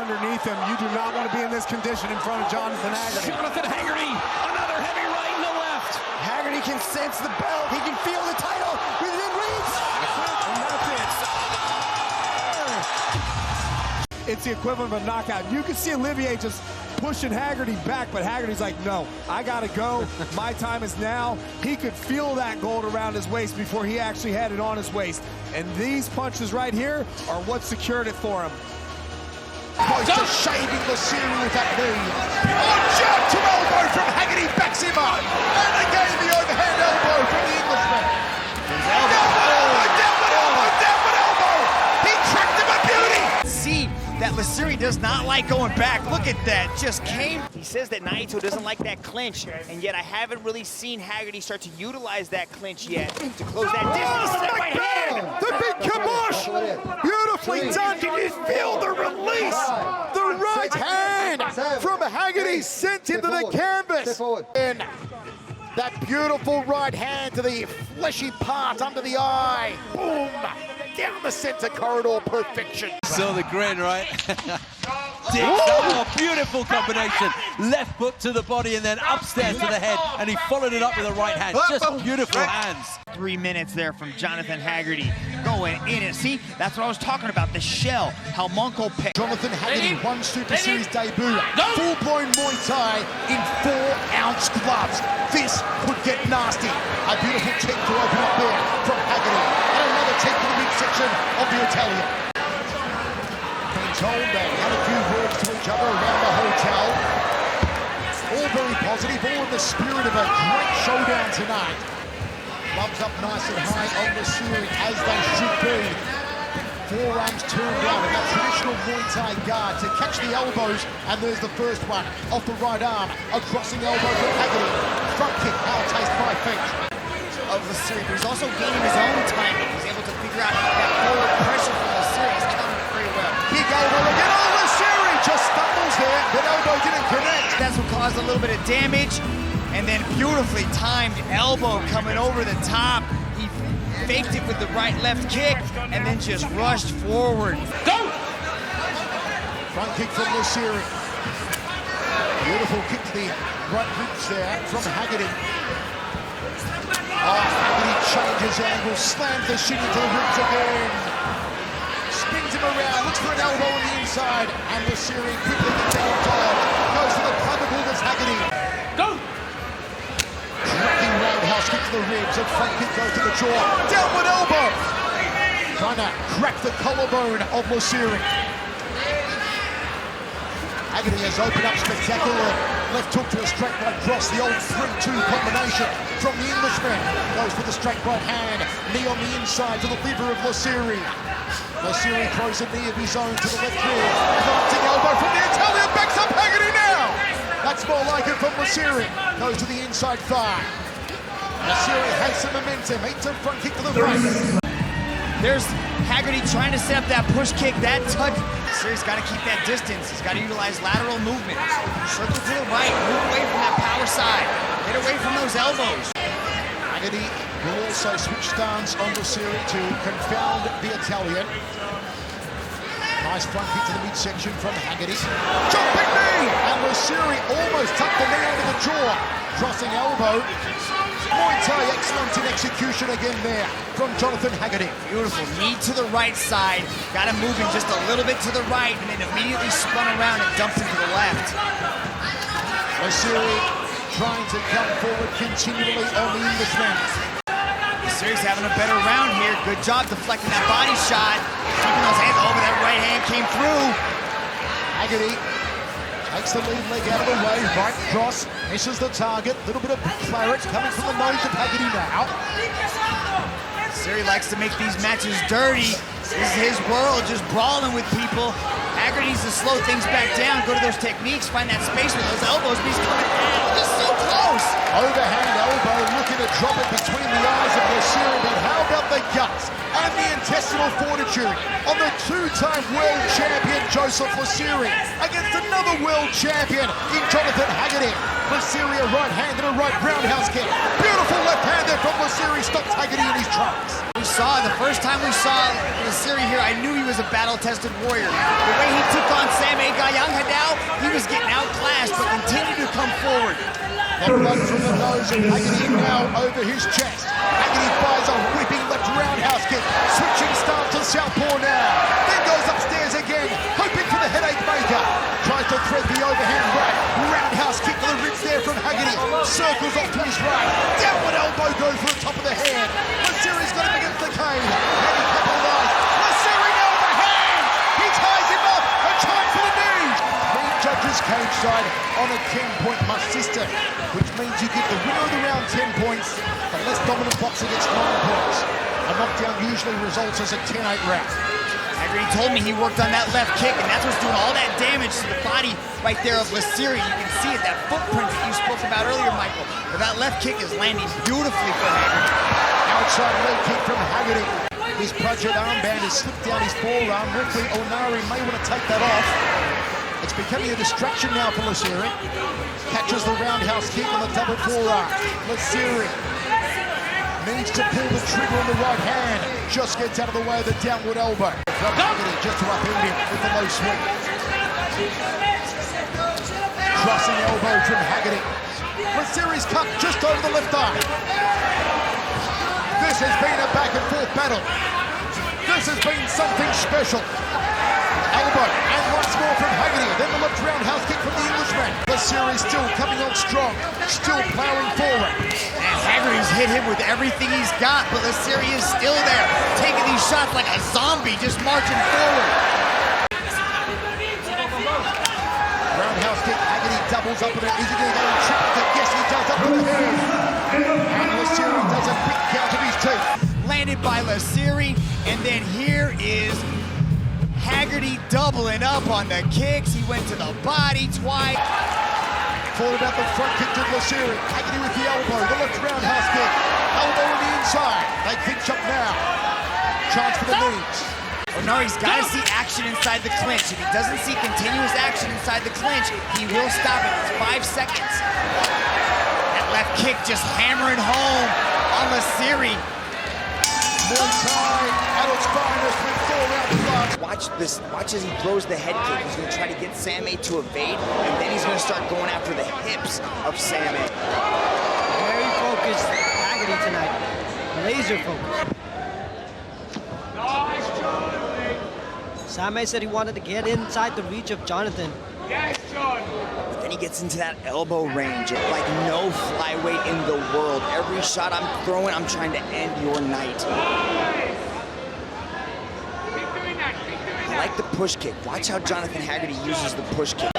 underneath him. You do not want to be in this condition in front of Jonathan Haggerty. Jonathan Haggerty, another heavy right in the left. Haggerty can sense the belt. He can feel the title within reach. And that's it. It's the equivalent of a knockout. You can see Olivier just pushing Haggerty back, but Haggerty's like, no, I gotta go. My time is now. He could feel that gold around his waist before he actually had it on his waist. And these punches right here are what secured it for him. Close to shaving Lasiri with that knee. Oh, jab to elbow from Haggerty, backs him up. And again the overhand elbow from the Englishman. Downward elbow. He tracked him a beauty. See that Lasiri does not like going back. Look at that, just came. He says that Naito doesn't like that clinch, and yet I haven't really seen Haggerty start to utilize that clinch yet to close that distance. Right hand. The big kibosh. Beautifully done. Can you feel the release? The right hand from Haggerty sent into the canvas. And that beautiful right hand to the fleshy part under the eye. Boom. Down the center corridor, perfection. Saw the grin, right? Oh, beautiful combination. Left hook to the body and then upstairs to the head, and he followed it up with a right hand. Just beautiful hands. 3 minutes there from Jonathan Haggerty going in, and see, that's what I was talking about, the shell, how Monopet. Jonathan Haggerty, one Super Series debut, full-blown Muay Thai in 4-ounce gloves. This could get nasty. A beautiful kick to open up there from Haggerty, and another kick to the midsection of the Italian. Being told they had a few words to each other around the hotel. All very positive, all in the spirit of a great showdown tonight. Gloves up nice and high on Lasiri, as they should be. Forearms turned out in that traditional Muay Thai guard to catch the elbows, and there's the first one off the right arm. A crossing elbow from Haggerty. Front kick, now taste by feet. Of Lasiri, but he's also gaining his own timing. He's able to figure out that forward pressure from Lasiri. He's coming very well. Big elbow again. Oh, Lasiri just stumbles there. That elbow didn't connect. That's what caused a little bit of damage. And then beautifully timed elbow coming over the top. He faked it with the right-left kick and then just rushed forward. Go! Front kick from Lasiri. Beautiful kick to the right ribs there from Haggerty. Oh, Haggerty changes angle, slams the shin into the ribs again. Spins him around, looks for an elbow on the inside, and Lasiri quickly gets out on top. Goes for the clavicle as Haggerty. Go! Cracking roundhouse kick to the ribs, and front kick goes to the jaw. Downward elbow! Trying to crack the collarbone of Lasiri. Haggerty has opened up spectacularly. Left hook to a straight right cross, the old 3-2 combination from the Englishman. Goes for the straight right hand, knee on the inside to the liver of Lasiri. Lasiri throws a knee of his own to the left rib. Planting elbow from the Italian, backs up Haggerty now! That's more like it from Lasiri. Goes to the inside thigh. Lasiri has some momentum, eats a front kick to the right. There's Haggerty trying to set up that push kick, that touch. Lasiri's got to keep that distance. He's got to utilize lateral movement. Circle to the right, move away from that power side. Get away from those elbows. Haggerty will also switch stance on Lasiri to confound the Italian. Nice front kick to the midsection from Haggerty. Jumping knee! And Lasiri almost tucked the knee under the jaw. Crossing elbow. Muay Thai excellent in execution again there from Jonathan Haggerty. Beautiful. Knee to the right side. Got him moving just a little bit to the right and then immediately spun around and dumped him to the left. Lasiri trying to come forward continually on the Englishman. Lasiri's having a better round here. Good job deflecting that body shot. Keeping those hands over, that right hand came through. Haggerty takes the lead leg out of the way, right cross, misses the target. Little bit of claret coming from the nose of Haggerty now. Lasiri likes to make these matches dirty. This is his world, just brawling with people. Haggerty needs to slow things back down, go to those techniques, find that space with those elbows, but he's coming down. He's so close. Overhand elbow, looking to drop it between the eyes of Lasiri, but how about the guts and the intestinal fortitude on the two-time world champion Joseph Lasiri against another world champion in Jonathan Haggerty. Lasiri a right hand and a right roundhouse kick. Beautiful left hand there from Lasiri, stops Haggerty in his tracks. We saw, the first time we saw Lasiri here, I knew he was a battle-tested warrior. The way he took on Sam Agai And blood from the nose of Haggerty now over his chest. Haggerty fires a whipping left roundhouse kick. Switching stance to southpaw now. Then goes upstairs again, hoping for the headache maker. Tries to thread the overhand right. Roundhouse kick to the ribs there from Haggerty. Circles off to his right. Downward elbow goes for the top of the head. Lasiri's got him against the cage. Handicap alive. Lasiri overhand. He ties him up. A time for the knee. Three judges cage side on a 10-point must system, which means you give the winner of the round 10 points. The less dominant boxer gets 9 points. A knockdown usually results as a 10-8 round. Haggerty told me he worked on that left kick, and that's what's doing all that damage to the body right there of Lasiri. You can see it, that footprint that you spoke about earlier, Michael. But that left kick is landing beautifully for Haggerty. Outside leg kick from Haggerty. His budget armband has slipped down his forearm. Referee Onari may want to take that off. It's becoming a distraction now for Lasiri. Catches the roundhouse kick on the double forearm. Lasiri needs to pull the trigger on the right hand. Just gets out of the way of the downward elbow. From Haggerty just to upend him with the low sweep. Crossing elbow from Haggerty. Lasiri's cut just over the left eye. This has been a back and forth battle. This has been something special. Elbow, and once more from Haggerty. Then the left roundhouse kick from the Englishman. Lasiri still coming on strong, still plowing forward. And Haggerty's hit him with everything he's got, but Lasiri is still there, taking these shots like a zombie, just marching forward. Roundhouse kick, Haggerty doubles up with it. Is he going to go and triple kick? Yes, he does, up with the head. And Lasiri does a big count of his teeth. Landed by Lasiri, and then here is Haggerty doubling up on the kicks. He went to the body twice. Thought about the front kick to Lasiri. Haggerty with the elbow, the left roundhouse kick. Elbow on the inside. They clinch up now. Chance for the knees. Onari's got to see action inside the clinch. If he doesn't see continuous action inside the clinch, he will stop it. It's 5 seconds. That left kick just hammering home on Lasiri. Muay Thai at its finest with 4 rounds left. Watch this. Watch as he throws the head kick. He's going to try to get Sammy to evade, and then he's going to start going after the hips of Sammy. Very focused Haggerty tonight. Laser focused. Sammy said he wanted to get inside the reach of Jonathan. But then he gets into that elbow range, like no flyweight in the world. Every shot I'm throwing, I'm trying to end your night. I like the push kick. Watch how Jonathan Haggerty uses the push kick.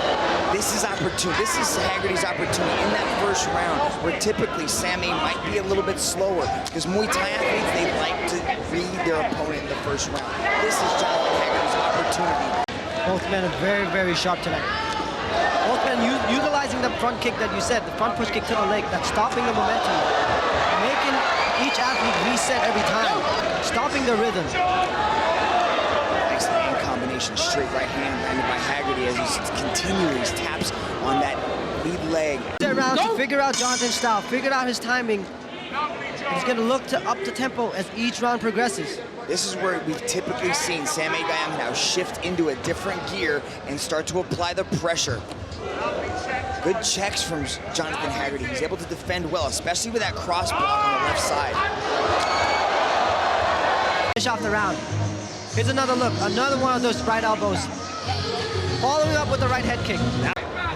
This is opportunity. This is Haggerty's opportunity in that first round, where typically Sammy might be a little bit slower, because Muay Thai athletes, they like to read their opponent in the first round. This is Jonathan Haggerty's opportunity. Both men are very, very sharp tonight. Both men utilizing the front kick that you said, the front push kick to the leg, that's stopping the momentum, making each athlete reset every time, stopping the rhythm. Nice hand combination, straight right hand landed by Haggerty as he continually taps on that lead leg. Around to figure out Jonathan's style, figure out his timing. He's going to look to up the tempo as each round progresses. This is where we've typically seen Sammy Guyam now shift into a different gear and start to apply the pressure. Good checks from Jonathan Haggerty. He's able to defend well, especially with that cross block on the left side. Finish off the round. Here's another look, another one of those right elbows. Following up with the right head kick. He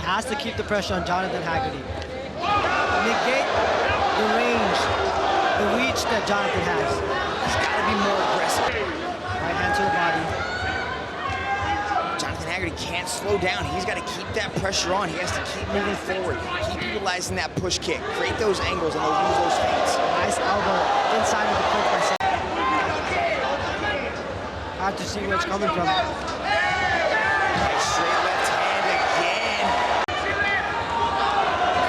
has to keep the pressure on Jonathan Haggerty. Negate the range, the reach that Jonathan has. He's got to be more aggressive. Right hand to the body. Jonathan Haggerty can't slow down. He's got to keep that pressure on. He has to keep moving forward, keep utilizing that push kick, create those angles, and use those feints. Nice elbow inside of the clinch by Sam. Hard to see where it's coming from. Nice straight left hand again.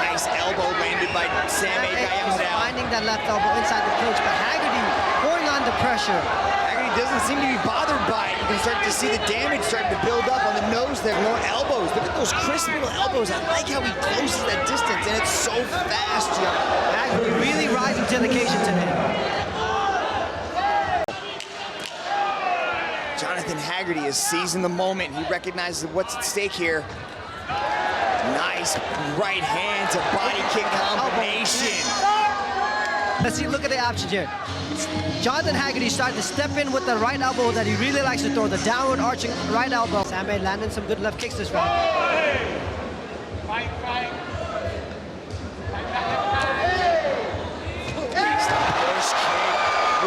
Nice elbow landed by Sammy Guyam now. Finding that left elbow inside the clinch, but Haggerty pouring on the pressure. Haggerty doesn't seem to be bothered by it. You can start to see the damage starting to build up on the nose there. More elbows. Look at those crisp little elbows. I like how he closes that distance, and it's so fast, John. Haggerty really rising to the occasion today. Jonathan Haggerty is seizing the moment. He recognizes what's at stake here. Nice Nice right hand to body kick combination. Let's see, look at the options here. Jonathan Haggerty started to step in with the right elbow that he really likes to throw, the downward arching right elbow. Sammy landing some good left kicks this round.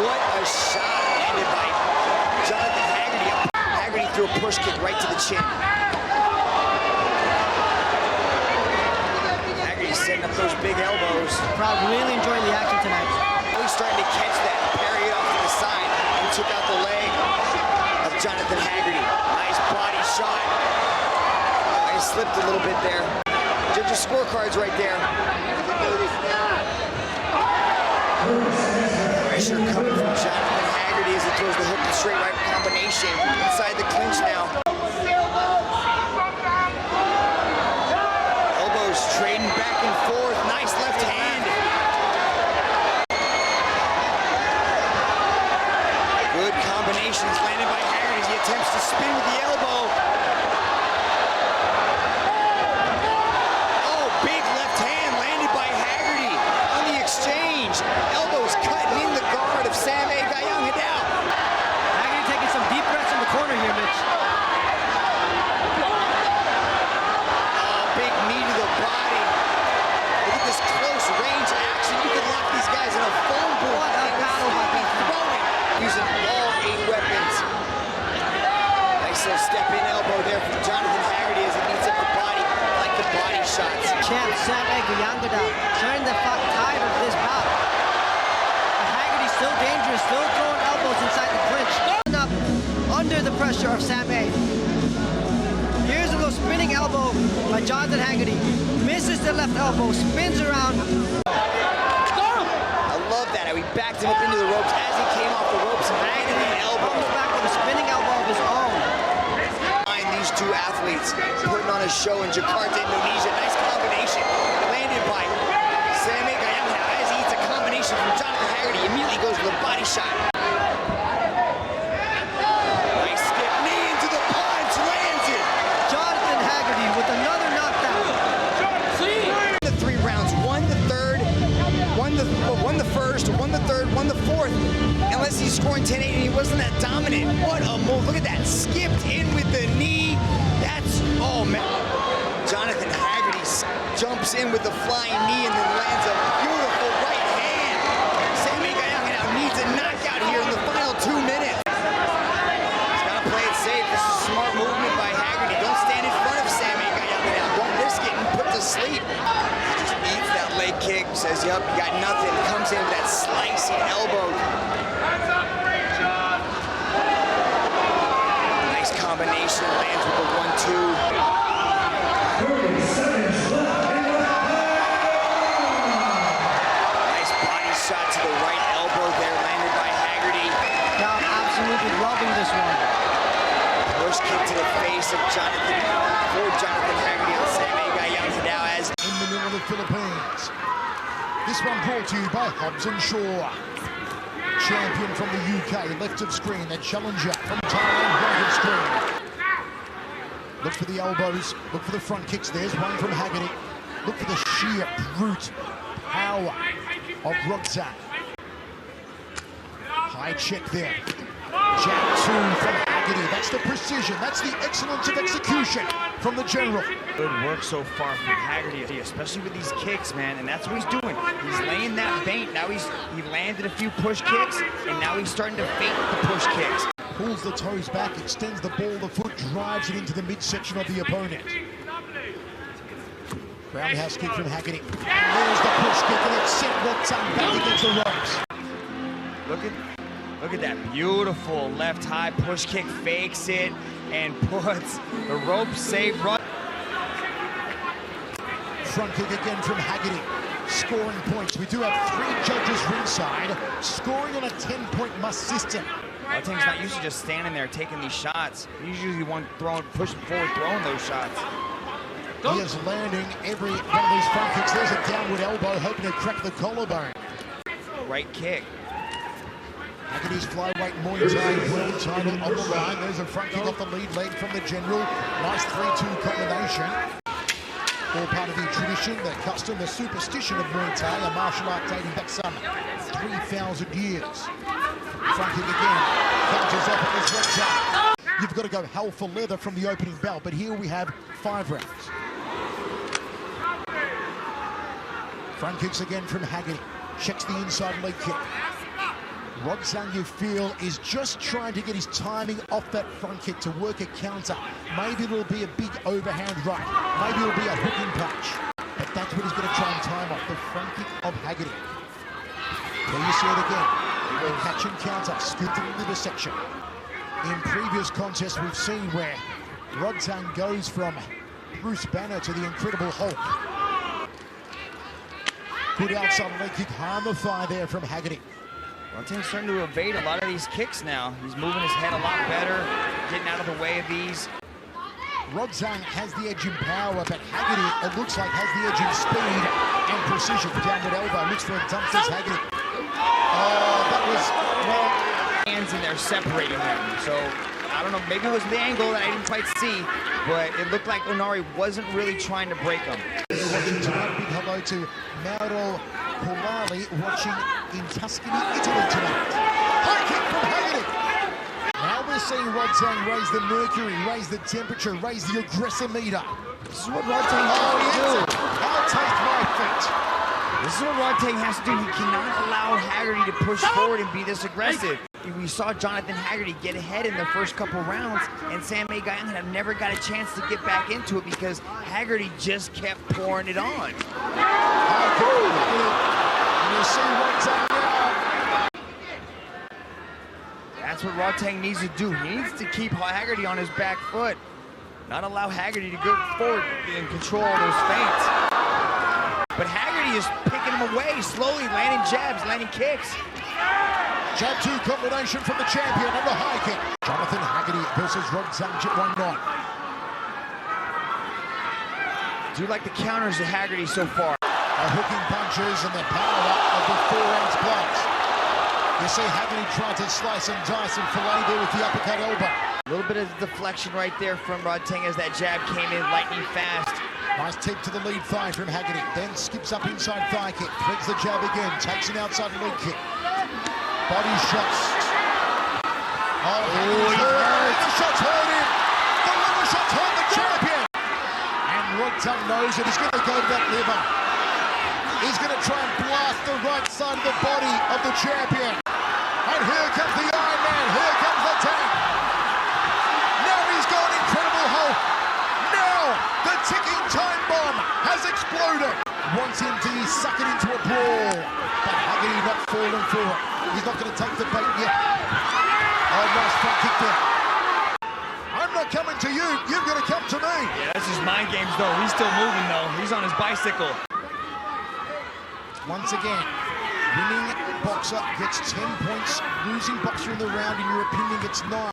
What a shot landed by Jonathan Haggerty. Haggerty threw a push kick right to the chin. Haggerty's setting up those big elbows. Crowd really enjoying the action tonight. He's starting to catch that, parry it off to the side, and took out the leg of Jonathan Haggerty. Nice body shot. I slipped a little bit there. Judges' scorecards right there. Pressure coming from Jonathan Haggerty as he throws the hook and straight right combination inside the clinch now. Elbows trading back and forth. Nice left hand. Good combinations landed by Haggerty as he attempts to spin with the elbow. Oh, big left hand landed by Haggerty on the exchange. Elbows cutting in the guard of Sam Gayang Hidao. Haggerty taking some deep breaths in the corner here, Mitch. Big knee to the body. Look at this close range action. You can lock these guys in a phone booth. What a battle by both throwing, using all 8 weapons. Nice little step-in elbow there from Jonathan Haggerty as he beats up the body, like the body shots. Champ Sam Gayang Hidao turning the tide of this bout. Haggerty still dangerous, still throwing elbows inside the clinch. Up under the pressure of Sam A. Here's a little spinning elbow by Jonathan Haggerty. Misses the left elbow, spins around. I love that, how he backed him up into the ropes as he came off the ropes and landed the elbow. Comes back with a spinning elbow of his own. These two athletes putting on a show in Jakarta, Indonesia. Nice combination landed by Sam Gayang Hidao as he eats a combination from Jonathan Haggerty. Immediately goes with a body shot. Nice skip knee into the punch, lands it. Jonathan Haggerty with another knockdown. The 3 rounds, won the third, won the first, won the third, won the fourth. Unless he's scoring 10-8 and he wasn't that dominant. What a move. Look at that. Skipped in with the knee. That's, oh man. Jonathan Haggerty jumps in with the flying knee and then lands a beautiful right hand. Sam Gayang Hidao needs a knockout here in the final 2 minutes. He's got to play it safe. This is smart movement by Haggerty. Don't stand in front of Sam Gayang Hidao. Don't risk getting put to sleep. Just eats that leg kick, says, yup, you got nothing. Comes in with that slicing elbow. Nice combination, lands with the 1-2. Nice body shot to the right elbow there, landed by Haggerty. Now I'm absolutely loving this one. Push kick to the face of Jonathan Haggerty on Sam Gayang Hidao as In the middle of the Philippines. This one brought to you by Hobbs & Shaw. Champion from the UK, left of screen. Their challenger from Thailand, right of screen. Look for the elbows, look for the front kicks. There's one from Haggerty. Look for the sheer brute power of Rodtang. High check there. Jab 2 from Haggerty. That's the precision, that's the excellence of execution from the general. good work so far from Haggerty, especially with these kicks, man, and that's what he's doing. He's laying that bait. Now he landed a few push kicks, and now he's starting to fake the push kicks. Pulls the toes back, extends the ball, the foot drives it into the midsection of the opponent. Roundhouse kick from Haggerty. And there's the push kick, and it sent Rodtang back against the ropes. Look at that beautiful left high push kick, fakes it, and puts the rope safe. Front kick again from Haggerty. Scoring points. We do have 3 judges ringside, scoring on a 10-point must system. Rodtang's not used to just standing there taking these shots. He's usually one pushing forward, throwing those shots. He is landing every one of these front kicks. There's a downward elbow, hoping to crack the collarbone. Right kick. Haggerty's flyweight Muay Thai world title on the line. There's a front kick off the lead leg from the general. Nice 3-2 combination. All part of the tradition, the custom, the superstition of Muay Thai, a martial art dating back some 3,000 years. Front kick again, counters off at this Rodtang. You've got to go hell for leather from the opening bell, but here we have 5 rounds. Front kicks again from Haggerty. Checks the inside leg kick. Rodtang, you feel, is just trying to get his timing off that front kick to work a counter. Maybe it'll be a big overhand right. Maybe it'll be a hooking punch. But that's what he's going to try and time off, the front kick of Haggerty. There you see it again. A catch and counter, scoop to the liver section. In previous contests, we've seen where Rodtang goes from Bruce Banner to the Incredible Hulk. Good outside leg kick, harm the thigh there from Haggerty. Rodtang's starting to evade a lot of these kicks now. He's moving his head a lot better, getting out of the way of these. Rodtang has the edge in power, but Haggerty, it looks like, has the edge in speed and precision. Downward elbow, looks for a dump, says Haggerty. Oh, that was, well... Hands in there separating them. So, I don't know, maybe it was the angle that I didn't quite see, but it looked like Onari wasn't really trying to break him. Watching tonight, big hello to Mauro Polali, watching in Tuscany, Italy tonight. High kick from Haggerty. Now we're seeing Rodtang raise the mercury, raise the temperature, raise the aggressor meter. This is what Rodtang has to do. I'll take my feet. This is what Rodtang has to do. He cannot allow Haggerty to push forward and be this aggressive. We saw Jonathan Haggerty get ahead in the first couple rounds, and Sam Gayan have never got a chance to get back into it because Haggerty just kept pouring it on. That's what Rodtang needs to do. He needs to keep Haggerty on his back foot, not allow Haggerty to go forward and control those feints. But Haggerty is picking him away, slowly landing jabs, landing kicks. Jab 2 combination from the champion and the high kick. Jonathan Haggerty versus Rodtang at 1-9. Do you like the counters of Haggerty so far? The hooking punches and the power up of the 4-ounce gloves. You see Haggerty trying to slice and dice and fillet there with the uppercut elbow. A little bit of deflection right there from Rodtang as that jab came in lightning fast. Nice tip to the lead thigh from Haggerty. Then skips up inside thigh kick. Threads the jab again. Takes an outside leg kick. Body shots. Oh, he hurt. The shots hurt him. The liver shots hurt the champion. And Rodtang knows that he's going to go to that liver. He's going to try and blast the right side of the body of the champion. And here comes the Iron Man. Here comes the tank. Now he's gone Incredible Hulk. Now the ticking time bomb has exploded. Wants him to suck it into a brawl. But Haggerty not falling for it. He's not going to take the bait yet. Oh, nice front kick there. I'm not coming to you. You've got to come to me. Yeah, that's just mind games, though. He's still moving, though. He's on his bicycle. Once again, winning boxer gets 10 points. Losing boxer in the round, in your opinion, gets 9.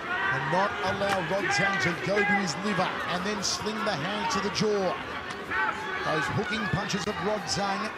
And not allow Rodtang to go to his liver and then sling the hand to the jaw. Those hooking punches of Rodtang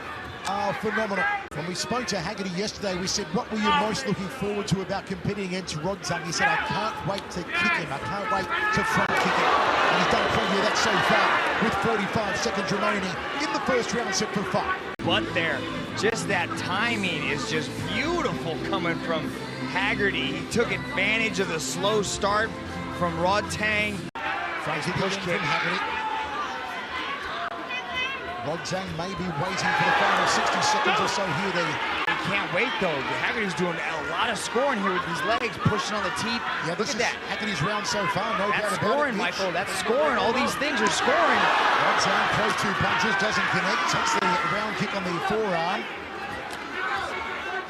are phenomenal. When we spoke to Haggerty yesterday, we said, what were you most looking forward to about competing against Rodtang? He said, I can't wait to kick him. I can't wait to front kick him. And he's done plenty of that so far with 45 seconds remaining in the first round set for 5. But there, just that timing is just beautiful coming from Haggerty. He took advantage of the slow start from Rodtang. Nice push kick from Haggerty. Rodtang may be waiting for the final 60 seconds or so here. He can't wait, though. Haggerty's doing a lot of scoring here with these legs, pushing on the teeth. Yeah, look at that. Haggerty's round so far, no doubt about it. That's scoring, Michael. That's scoring. All these things are scoring. Rodtang throws 2 punches, doesn't connect, takes the round kick on the forearm.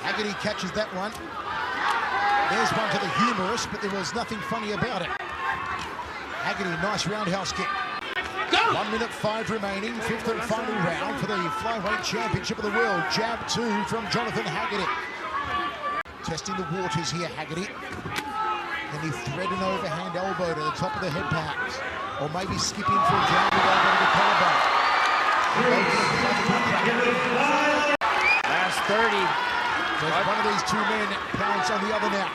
Haggerty catches that one. There's one to the humerus, but there was nothing funny about it. Haggerty, nice roundhouse kick. 1 minute 5 remaining, 5th and final round for the flyweight championship of the world. Jab 2 from Jonathan Haggerty. Testing the waters here, Haggerty. Can he thread an overhand elbow to the top of the head perhaps? Or maybe skip in for a downward elbow to the collarbone. Last 30. There's one of these 2 men pounds on the other now.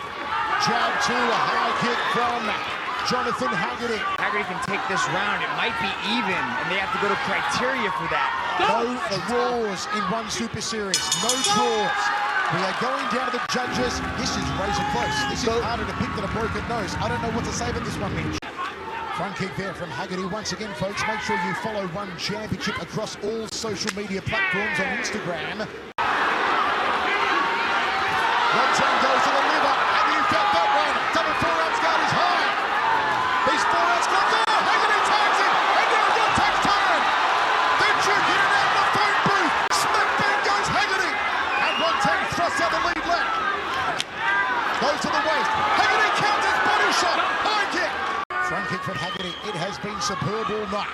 Jab 2, a high kick from Jonathan Haggerty. Haggerty can take this round. It might be even, and they have to go to criteria for that. No draws in one Super Series. No draws. We are going down to the judges. This is razor close. This is harder to pick than a broken nose. I don't know what to say about this one, Mitch. Front kick there from Haggerty. Once again, folks, make sure you follow One Championship across all social media platforms on Instagram. Rodtang goes to the liver. Haggerty felt that one. Double forearms guard is high. These forearms got there. Haggerty tags it. And now Rodtang's turn. Then Duke in and out of the phone booth. Smack bang goes Haggerty. And Rodtang thrusts out the lead leg. Goes to the waist. Haggerty counters body shot. High kick. Front kick from Haggerty. It has been superb all night.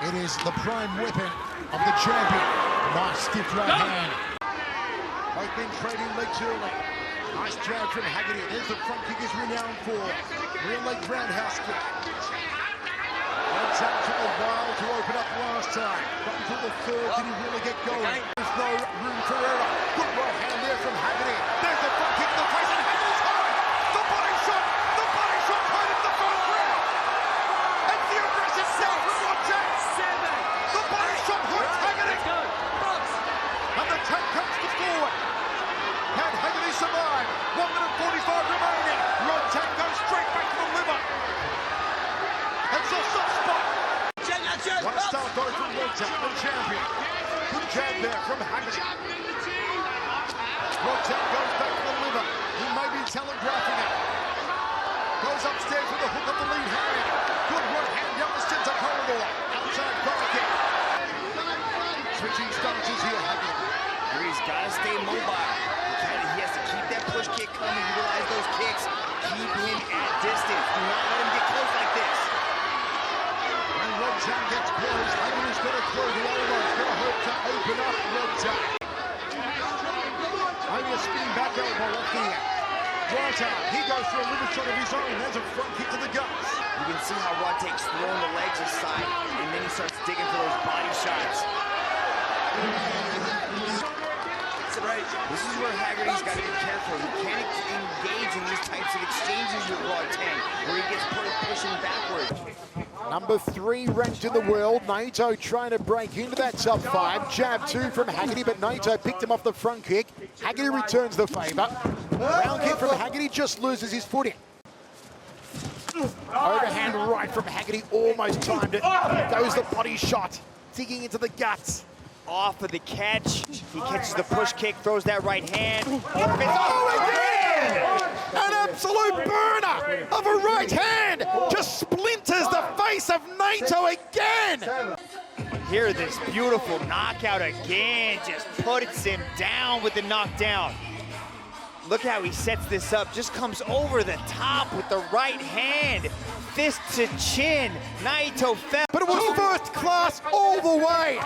It is the prime weapon of the champion. Nice stiff right hand. Both been trading legs early. Nice jab from Haggerty. There's the front kick is renowned for. Rear leg roundhouse kick. Rodtang took a while to open up last time. But until the third, did he really get going? There's no room for error. Good right hand there from Haggerty. There's the front kick to the face, and Haggerty's high. The body shot. The body shot right in the first round. And the aggressive shot from Rodtang. The body shot hurts Haggerty. And the tank comes to forward. Can Haggerty survive? 1 minute 45 remaining. Rodtang goes straight back to the liver. It's a soft spot. One star though from Rodtang, the champion. Good jab there from Haggerty. Rodtang goes back to the liver. He may be telegraphing it. Goes upstairs with a hook of the lead hand. Good right hand down the center corridor. Outside corner kick. Switching stances here, Haggerty. He's got to stay mobile. He has to keep that push kick coming, utilize those kicks, keep him at distance. Do not let him get close like this. When Rodtang gets close, Haggerty's got to throw the elbow. He's got to hope to open up Rodtang. Maybe a spinning back elbow off the right arm. He goes for a liver shot of his own. There's a front kick to the guts. You can see how Rodtang's throwing the legs aside, and then he starts digging for those body shots. This is where Haggerty's got to be careful. He can't engage in these types of exchanges with Rodtang, where he gets pushing backwards. Number 3 ranked in the world. Naito trying to break into that top 5. Jab 2 from Haggerty, but Naito picked him off the front kick. Haggerty returns the favor. Round kick from Haggerty, just loses his footing. Overhand right from Haggerty, almost timed it. Goes the body shot, digging into the guts. Off of the catch, he catches the push kick, throws that right hand. Oh, again! An absolute burner of a right hand just splinters the face of Naito again. Here, this beautiful knockout again, just puts him down with the knockdown. Look how he sets this up, just comes over the top with the right hand. Fist to chin, Naito fell. But it was first class all the way.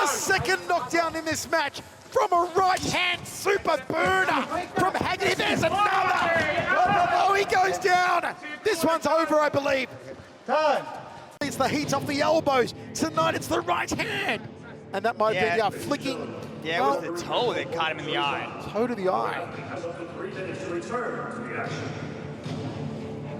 A second knockdown in this match from a right hand super burner from Haggerty. There's another. Oh, he goes down. This one's over, I believe. It's the heat off the elbows. Tonight it's the right hand. And that might be flicking. Yeah, it was the toe that caught him in the eye. Toe to the eye.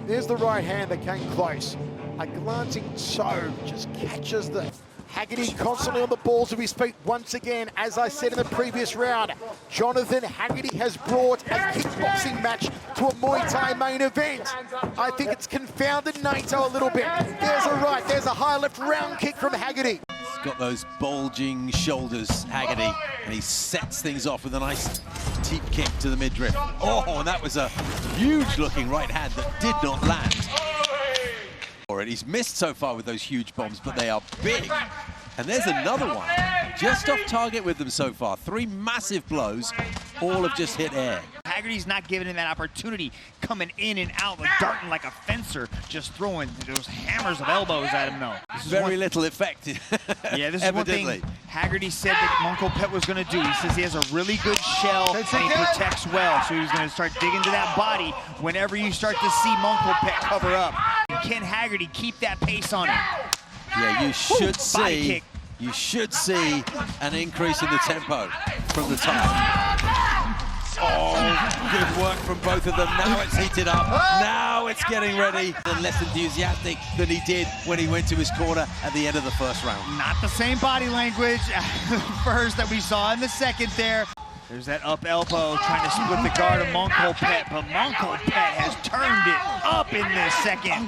There's the right hand that came close. A glancing toe just catches the Haggerty constantly on the balls of his feet once again. As I said in the previous round, Jonathan Haggerty has brought a kickboxing match to a Muay Thai main event. I think it's confounded Naito a little bit. There's a right, there's a high left round kick from Haggerty. He's got those bulging shoulders, Haggerty, and he sets things off with a nice teep kick to the midriff. Oh, and that was a huge-looking right hand that did not land. He's missed so far with those huge bombs, but they are big. And there's another one. Just off target with them so far. 3 massive blows, all have just hit air. Haggerty's not giving him that opportunity, coming in and out, like darting like a fencer, just throwing those hammers of elbows at him, though. Very little effect. Yeah, this is one thing Haggerty said that Monopet was going to do. He says he has a really good shell and he protects well, so he's going to start digging to that body whenever you start to see Monopet cover up. Can Haggerty keep that pace on him? Yeah, you should see an increase in the tempo from the top. Oh, good work from both of them. Now it's heated up. Now it's getting ready. And less enthusiastic than he did when he went to his corner at the end of the first round. Not the same body language first that we saw in the second there. There's that up elbow trying to split the guard of Monopet, but Monopet has turned it up in this second.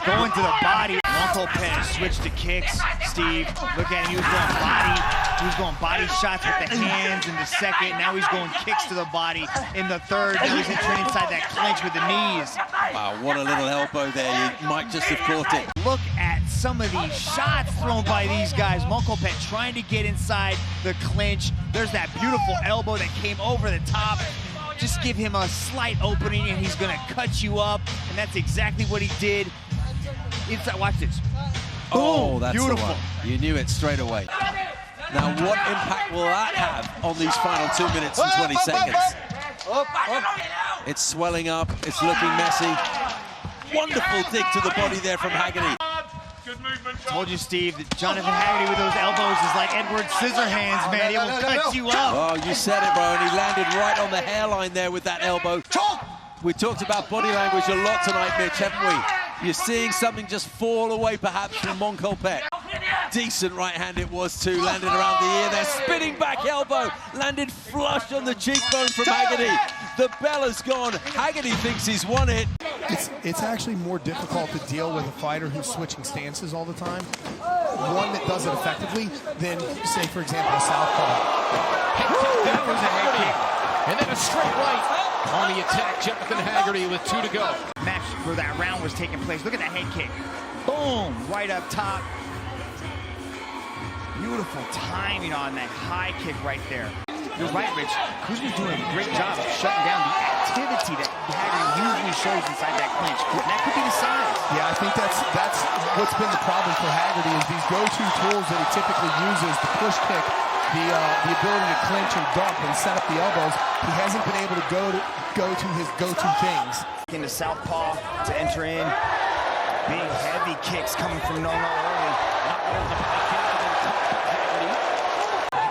Going to the body. Monopet has switched to kicks. Steve, look at him, he was going body. He was going body shots with the hands in the second. Now he's going kicks to the body in the third. Now he's entering inside that clinch with the knees. Wow, what a little elbow there. You might just have caught it. Look at some of these shots thrown by these guys. Monopet trying to get inside the clinch. There's that beautiful elbow that came over the top. Just give him a slight opening and he's gonna cut you up. And that's exactly what he did. Inside, watch this. Oh, that's beautiful. The one. You knew it straight away. Now, what impact will that have on these final 2 minutes and 20 seconds? It's swelling up, it's looking messy. Wonderful dig to the body there from Haggerty. Told you, Steve, that Jonathan Haggerty with those elbows is like Edward Scissorhands, man. He will cut you up. Oh, you said it, bro, and he landed right on the hairline there with that elbow. We talked about body language a lot tonight, Mitch, haven't we? You're seeing something just fall away, perhaps, from Monopet. Decent right hand it was, too. Landed around the ear there. Spinning back elbow. Landed flush on the cheekbone from Haggerty. The bell has gone. Haggerty thinks he's won it. It's actually more difficult to deal with a fighter who's switching stances all the time. One that does it effectively than, say, for example, a southpaw. That was a head kick. And then a straight right on the attack. Jonathan Haggerty with 2 to go. Match where that round was taking place. Look at that head kick. Boom, right up top. Beautiful timing on that high kick right there. You're right, Rich. Kuzma's doing a great job of shutting down the activity that Haggerty usually shows inside that clinch. And that could be the size. Yeah, I think that's what's been the problem for Haggerty is these go-to tools that he typically uses, the push kick, the ability to clinch and dump and set up the elbows. He hasn't been able to go to his go-to things. Into southpaw to enter in. Big heavy kicks coming from Nono early.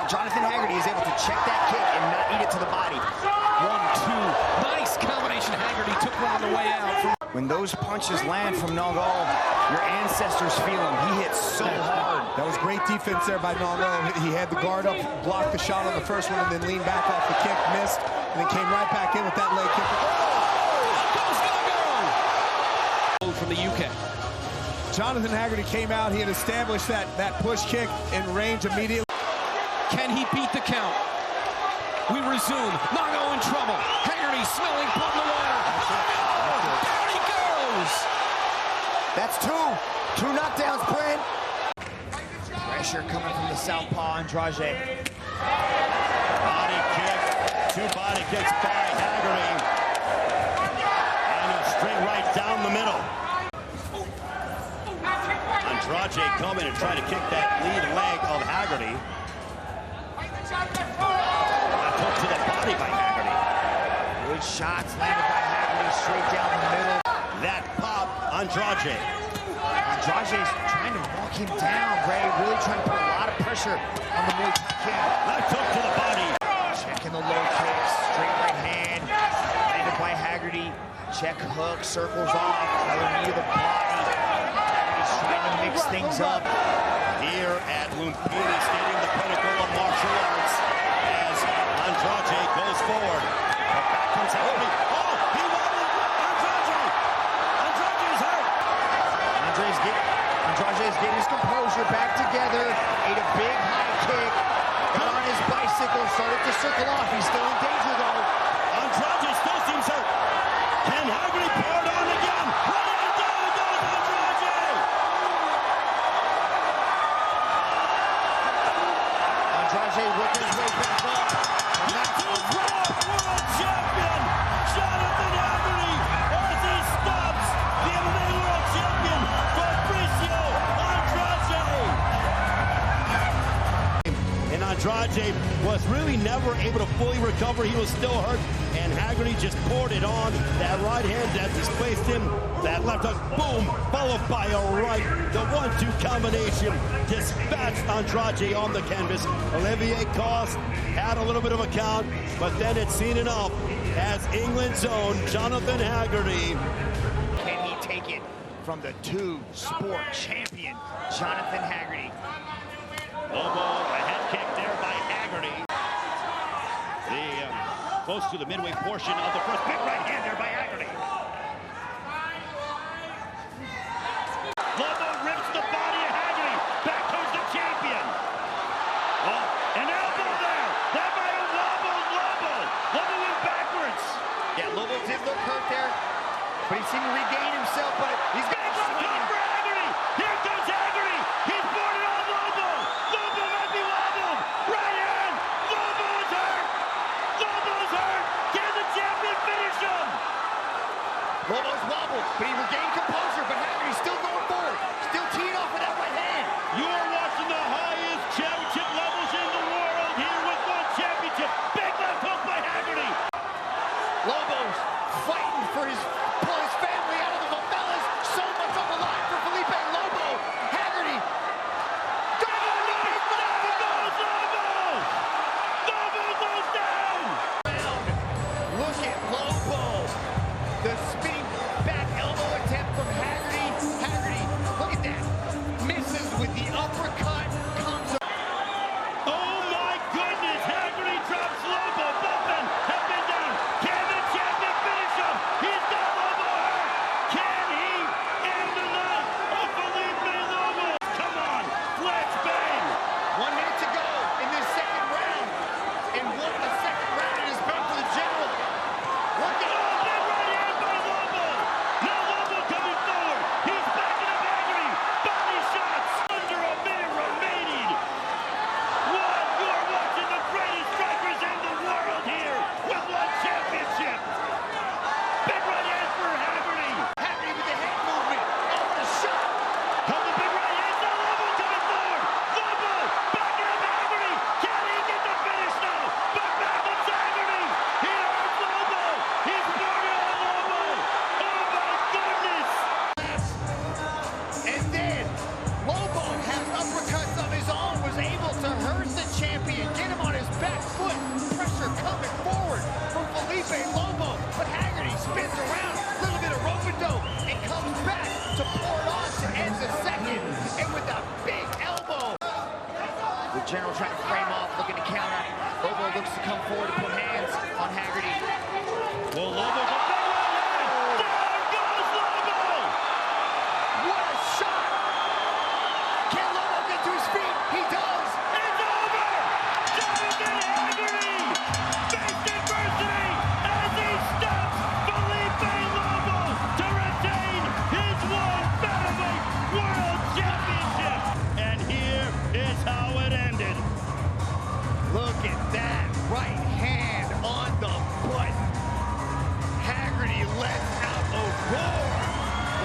Jonathan Haggerty is able to check that kick and not eat it to the body. 1, 2. Nice combination. Haggerty took one on the way out. When those punches land from Nono, your ancestors feel them. He hits so hard. That was great defense there by Nono. He had the guard up, blocked the shot on the first one, and then leaned back off the kick, missed, and then came right back in with that leg kick. From the UK. Jonathan Haggerty came out. He had established that push kick in range immediately. Can he beat the count? We resume. Nago in trouble. Haggerty smelling blood in the water. There he goes. That's 2 knockdowns, Brent. Pressure coming from the southpaw, Andrade. Body kick. 2 body kicks by Haggerty. And a straight right down the middle. Andrade coming and trying to kick that lead leg of Haggerty. A hook to the body by Haggerty. Good shots landed by Haggerty straight down the middle. That pop, Andrade. Andrade's trying to walk him down, Ray. Really trying to put a lot of pressure on the Muay Thai kid. Left hook to the body. Checking the low kicks, straight right hand. Landed by Haggerty. Check hook, circles off. Another knee to the body. Haggerty's trying to mix things up. Here at Lumpini Stadium, the pinnacle of martial arts, as Andrade goes forward. But back comes Haggerty. Oh, he won it! Andrade! Andrade's hurt! Andrade's getting his composure back together. Ate a big high kick. Got on his bicycle, started to circle off. He's still in danger though. Andrade still seems hurt. Can Haggerty pour it on again? What did he do? Andrade! Andrade working his way back up. And that's World champion Jonathan Haggerty as he stops the MMA world champion Fabricio Andrade. And Andrade was really never able to fully recover. He was still hurt, and Haggerty just poured it on. That right hand that displaced him. That left hook, boom, followed by a right. The 1-2 combination dispatched Andrade on the canvas. Olivier Coste had a little bit of a count, but then it's seen enough as England's own Jonathan Haggerty from the two-sport champion, Jonathan Haggerty. Lobo, a head kick there by Haggerty. Close to the midway portion of the first. Big right hand there by Haggerty. Lobo rips the body of Haggerty. Back comes the champion. Oh, an elbow there. That might have wobbled Lobo. Lobo went backwards. Yeah, Lobo did look hurt there, but he seemed to regain himself, but he's got to swing. For Haggerty. Here comes Haggerty. He's boarded on Lobo. Lobo might be wobbled. Right hand. Lobo is hurt. Lobo's hurt. Can the champion finish him? Lobo's wobbled, but he regained composure, but Haggerty's still going forward. Still teeing off with that right hand. You are watching the highest championship levels in the world here with one championship. Big left hook by Haggerty. Lobo's fighting for pull his family out of the favelas. So much on the line for Felipe Lobo. Haggerty. Lobo goes down. Look at Lobo. The spinning back elbow attempt from Haggerty. Haggerty, look at that. Misses with the uppercut. Comes up. Oh my goodness. Haggerty drops Lobo. Both men have been down. Can the champion finish him? He's got Lobo hurt. Can he end the night of Felipe Lobo? Come on. Let's bang. 1 minute to go in this second round. And what a second round it has been for the General. Look at Big right hand by Lobo. Now Lobo coming forward. He's backing up Haggerty. Body shots. Under a minute remaining. What? You're watching the greatest strikers in the world here with one championship. Big right hand for Haggerty. Haggerty with the head movement. Oh, what a shot. Come the big right hand. Now Lobo coming forward. Lobo backing up Haggerty. Can he get the finish now? But back comes Haggerty. He hurts Lobo. He's boarded on Lobo. Oh my goodness. And then Lobo has uppercuts of his own, was able to hurt the champion, get him on his back foot. Pressure coming forward from Felipe Lobo, but Haggerty spins around, a little bit of rope-a-dope, and comes back to pour it on to end the second, and with a big elbow. The General trying to frame off, looking to counter. Lobo looks to come forward to put hands on Haggerty. Well, Lobo, the big right hand. Down goes Lobo. What a shot! Can Lobo get to his feet? He does! It's over. Jonathan Haggerty faced adversity as he stops Felipe Lobo to retain his one featherweight world championship. And here is how it ended. Look at that right hand on the button. Haggerty lets out a roar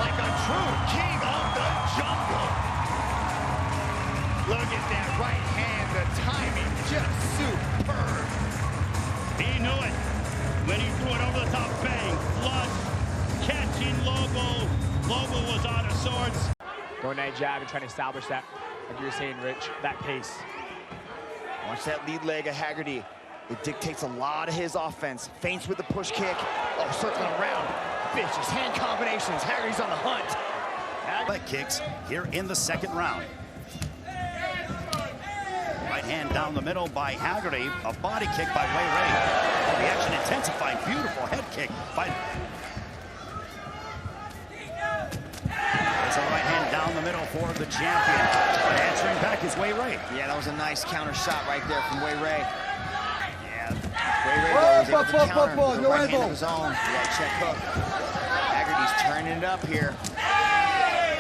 like a true king of the jungle. Look at that right hand, the timing just superb. He knew it when he threw it over the top. Bang, flush, catching Lobo. Lobo was out of sorts. Going that jab and trying to establish that, like you were saying, Rich, that pace. Watch that lead leg of Haggerty. It dictates a lot of his offense. Feints with the push kick. Oh, circling around. Vicious hand combinations. Haggerty's on the hunt. Leg kicks here in the second round. Right hand down the middle by Haggerty. A body kick by Way Ray. The action intensified. Beautiful head kick by... There's a right hand down the middle for the champion. But answering back is Way Ray. Yeah, that was a nice counter shot right there from Way Ray. Yeah. Way Ray was able to counter with a right hand of his own. Yeah, check hook. Haggerty's turning it up here.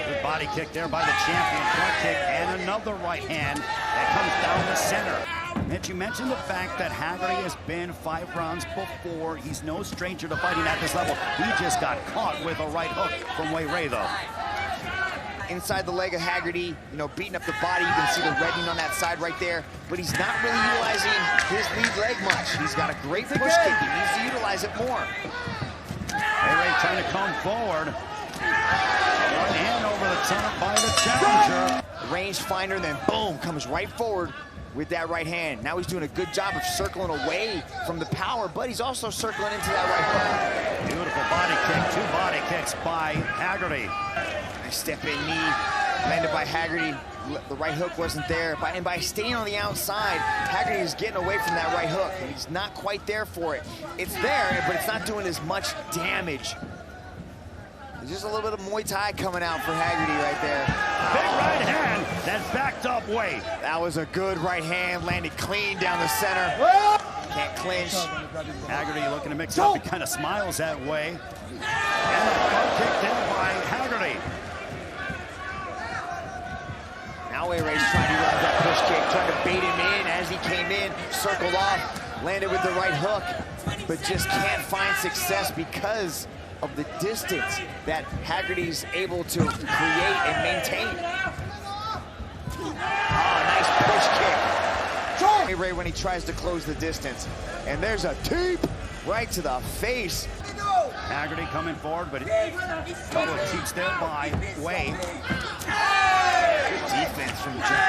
Good body kick there by the champion. Front kick and another right hand that comes down the center. Mitch, you mentioned the fact that Haggerty has been 5 rounds before. He's no stranger to fighting at this level. He just got caught with a right hook from Way Ray, though. Inside the leg of Haggerty, you know, beating up the body. You can see the reddening on that side right there. But he's not really utilizing his lead leg much. He's got a great push kick. He needs to utilize it more. Way Ray trying to come forward. Right hand over the top by the challenger. Range finder, then boom, comes right forward with that right hand. Now he's doing a good job of circling away from the power, but he's also circling into that right hook. Beautiful body kick, 2 body kicks by Haggerty. Nice step-in knee landed by Haggerty. The right hook wasn't there. And by staying on the outside, Haggerty is getting away from that right hook. And he's not quite there for it. It's there, but it's not doing as much damage. There's just a little bit of Muay Thai coming out for Haggerty right there. Big right hand that backed up Way. That was a good right hand, landed clean down the center. Can't clinch. Haggerty looking to mix it up. He kind of smiles that way. And a front kick there by Haggerty. Now Ray's trying to run that push kick, trying to bait him in as he came in, circled off, landed with the right hook, but just can't find success because of the distance that Haggerty's able to create and maintain. Oh, nice push kick. Ray when he tries to close the distance. And there's a teep right to the face. Haggerty coming forward, but couple of teeps there by Way. Good defense from Joe.